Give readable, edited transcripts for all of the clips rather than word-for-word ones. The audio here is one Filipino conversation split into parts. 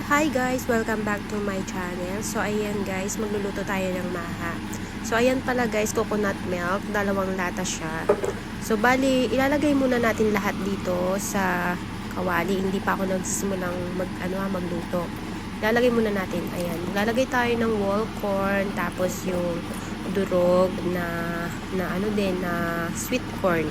Hi guys! Welcome back to my channel. So ayan guys, magluluto tayo ng maha. So ayan pala guys, coconut milk, 2 lata siya. So bali, ilalagay muna natin lahat dito sa kawali. Hindi pa ako nagsisimulang magluto. Ilalagay muna natin, ayan. Ilalagay tayo ng whole corn, tapos yung durog na sweet corn.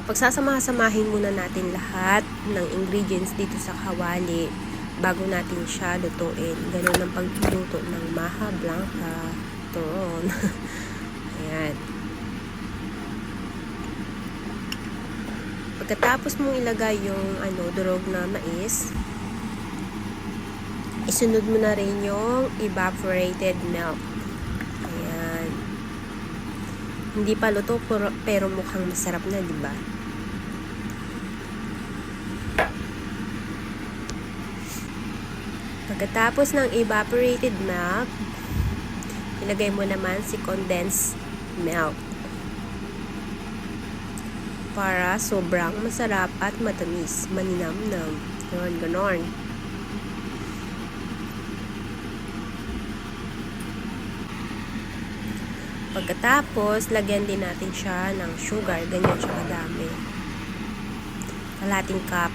Pagsasama-samahin muna natin lahat ng ingredients dito sa kawali bago natin siya lutuin. Ganun ang pagluluto ng maha blanca. Turon. Ayan. Pagkatapos mong ilagay yung durog na mais, isunod mo na rin yung evaporated milk. Ayan. Hindi pa luto pero mukhang masarap na, di ba? Pagkatapos ng evaporated milk, ilagay mo naman si condensed milk para sobrang masarap at matamis, maninamnam. Ganon. Pagkatapos, lagyan din natin siya ng sugar. Ganyan siya kadami. Kalating cup.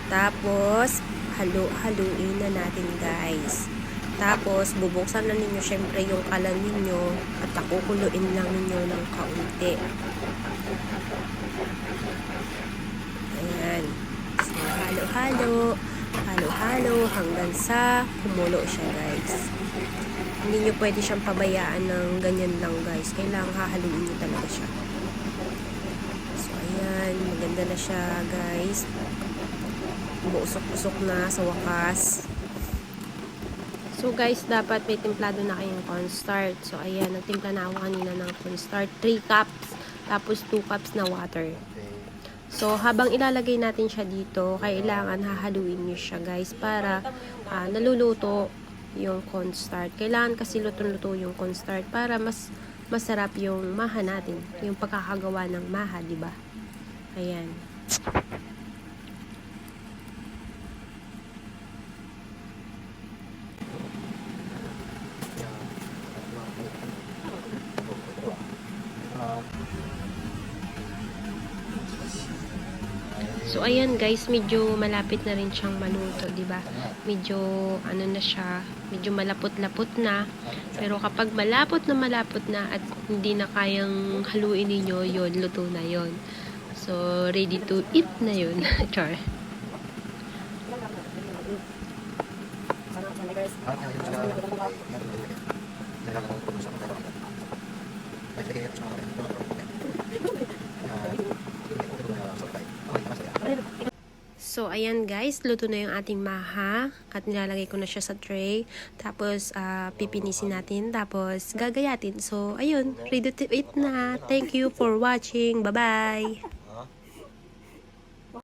Tapos, haluin na natin guys. Tapos, bubuksan na ninyo syempre yung kalan ninyo at pakukuluin lang ninyo ng kaunti. Ayan. So, halo-halo hanggang sa kumulo siya guys. Hindi nyo pwede siyang pabayaan ng ganyan lang guys. Kailangan hahaluin nyo talaga siya. So, ayan. Maganda na siya guys. Umuusok-usok na sa wakas. So guys, dapat may templado na kayong cornstarch. So ayan, nagtimpla na ako kanina ng cornstarch. 3 cups, tapos 2 cups na water. So habang ilalagay natin siya dito, kailangan hahaluin nyo siya guys para naluluto yung cornstarch. Kailangan kasi lutong-luto yung cornstarch para mas masarap yung maha natin. Yung pagkakagawa ng maha, di ba? Ayan. So ayan guys, medyo malapit na rin siyang maluto, 'di ba? Medyo na siya, medyo malapot-lapot na. Pero kapag malapot na at hindi na kayang haluin niyo, 'yon, luto na 'yon. So ready to eat na 'yon. Char. So, ayan guys, luto na yung ating maha at nilalagay ko na siya sa tray. Tapos, pipinisin natin. Tapos, gagayatin. So, ayun, ready to eat na. Thank you for watching. Bye-bye!